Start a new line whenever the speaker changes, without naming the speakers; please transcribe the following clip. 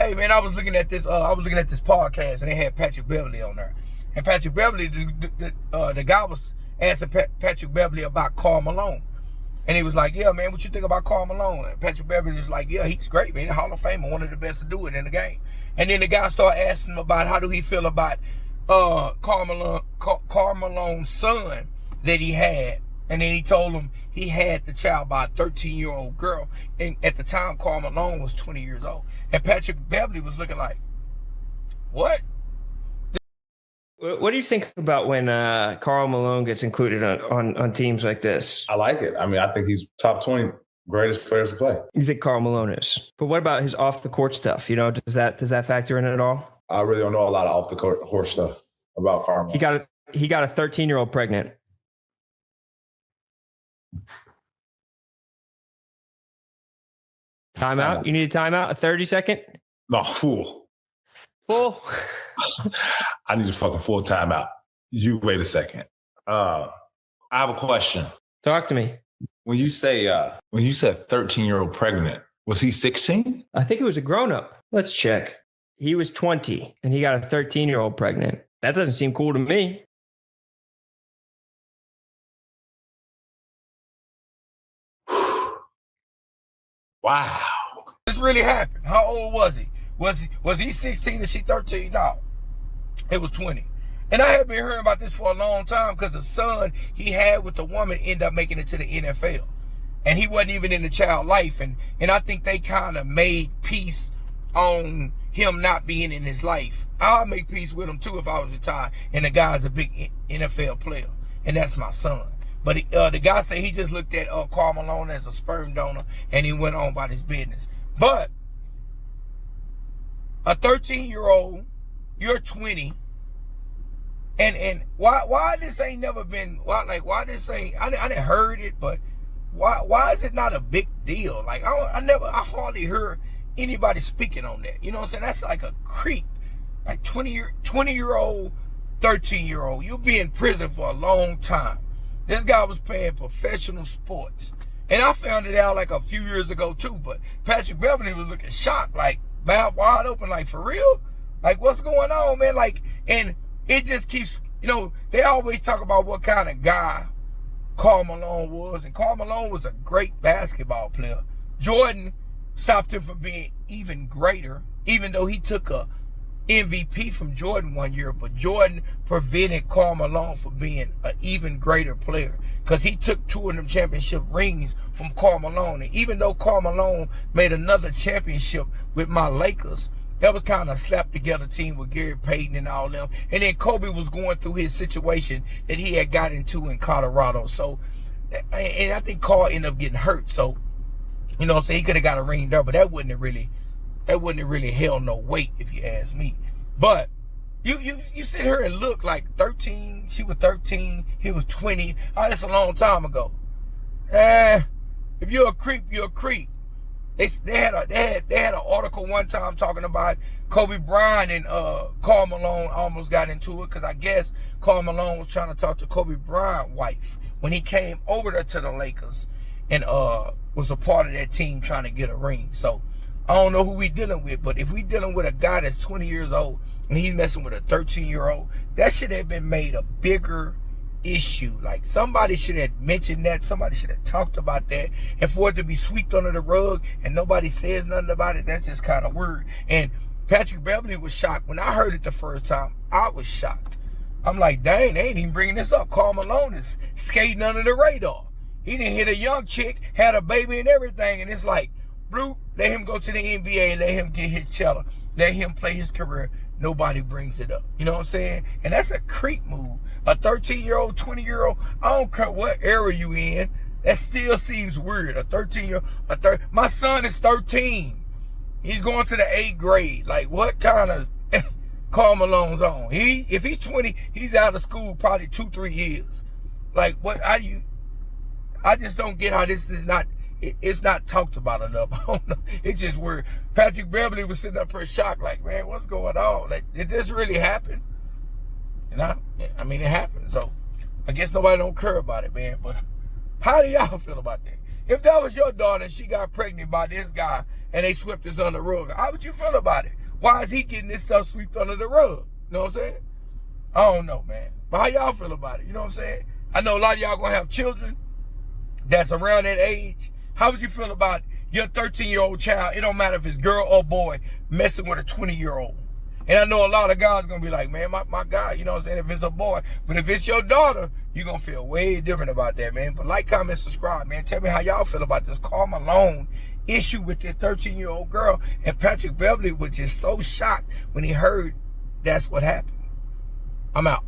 Hey man, I was looking at this podcast and they had Patrick Beverly on there. And Patrick Beverly, the guy was asking Patrick Beverly about Karl Malone. And he was like, yeah, man, what you think about Karl Malone? And Patrick Beverly was like, yeah, he's great, man. Hall of Famer, one of the best to do it in the game. And then the guy started asking him about how do he feel about Karl Malone's son that he had. And then he told him he had the child by a 13-year-old girl. And at the time, Karl Malone was 20 years old. And Patrick Beverly was looking like, what?
What do you think about when Karl Malone gets included on teams like this?
I like it. I mean, I think he's top 20 greatest players to play.
You think Karl Malone is? But what about his off the court stuff? You know, does that factor in at all?
I really don't know a lot of off the court stuff about Karl Malone.
He got a 13-year-old pregnant. Timeout? You need a timeout? A 30-second?
No, fool.
Full?
I need a fucking full timeout. You wait a second. I have a question.
Talk to me.
When you said 13-year-old pregnant, was he 16?
I think it was a grown-up. Let's check. He was 20 and he got a 13-year-old pregnant. That doesn't seem cool to me.
Wow.
This really happened. How old was he? Was he 16 and she 13? No. It was 20. And I have been hearing about this for a long time because the son he had with the woman ended up making it to the NFL. And he wasn't even in the child life. And I think they kind of made peace on him not being in his life. I'll make peace with him too if I was retired. And the guy's a big NFL player. And that's my son. But the guy said he just looked at Karl Malone as a sperm donor and he went on about his business. But a 13-year-old, you're 20, and why this ain't never been, why this ain't, I didn't heard it, but why is it not a big deal? Like I hardly heard anybody speaking on that. You know what I'm saying? That's like a creep. Like 20-year-old, 13-year-old, you'll be in prison for a long time. This guy was playing professional sports. And I found it out like a few years ago too, but Patrick Beverly was looking shocked, like mouth wide open, like for real? Like what's going on, man? Like, and it just keeps, you know, they always talk about what kind of guy Karl Malone was, and Karl Malone was a great basketball player. Jordan stopped him from being even greater, even though he took a MVP from Jordan one year, but Jordan prevented Karl Malone from being an even greater player because he took 2 of them championship rings from Karl Malone. And even though Karl Malone made another championship with my Lakers, that was kind of slapped together team with Gary Payton and all them. And then Kobe was going through his situation that he had got into in Colorado. So, and I think Karl ended up getting hurt. So, you know what I'm saying? He could have got a ring there, but that wouldn't have really held no weight if you ask me. But you sit here and look like 13, she was 13, he was 20. Oh, that's a long time ago. If you're a creep, you're a creep. They had an article one time talking about Kobe Bryant and Karl Malone almost got into it because I guess Karl Malone was trying to talk to Kobe Bryant's wife when he came over there to the Lakers and was a part of that team trying to get a ring. So I don't know who we dealing with, but if we dealing with a guy that's 20 years old and he's messing with a 13-year-old, that should have been made a bigger issue. Like somebody should have mentioned that. Somebody should have talked about that. And for it to be swept under the rug and nobody says nothing about it, that's just kind of weird. And Patrick Beverly was shocked. When I heard it the first time, I was shocked. I'm like, dang, they ain't even bringing this up. Karl Malone is skating under the radar. He didn't hit a young chick, had a baby and everything, and it's like, Brute, let him go to the NBA, let him get his cheddar, let him play his career. Nobody brings it up. You know what I'm saying? And that's a creep move. A 13-year-old, 20-year-old, I don't care what era you in, that still seems weird. A 13-year-old, my son is 13. He's going to the 8th grade. Like, what kind of Karl Malone's on? If he's 20, he's out of school probably 2-3 years. Like, I just don't get how this is not, it's not talked about enough. I don't know. It's just weird. Patrick Beverly was sitting up here shocked, like, man, what's going on? Like, did this really happen? And I mean, it happened. So I guess nobody don't care about it, man. But how do y'all feel about that? If that was your daughter and she got pregnant by this guy and they swept this under the rug. How would you feel about it? Why is he getting this stuff swept under the rug? You know what I'm saying? I don't know, man. But how y'all feel about it? You know what I'm saying? I know a lot of y'all gonna have children that's around that age. How would you feel about your 13-year-old child? It don't matter if it's girl or boy messing with a 20-year-old. And I know a lot of guys gonna be like, man, my guy, you know what I'm saying, if it's a boy. But if it's your daughter, you're gonna feel way different about that, man. But like, comment, subscribe, man. Tell me how y'all feel about this Karl Malone issue with this 13-year-old girl. And Patrick Beverly was just so shocked when he heard that's what happened. I'm out.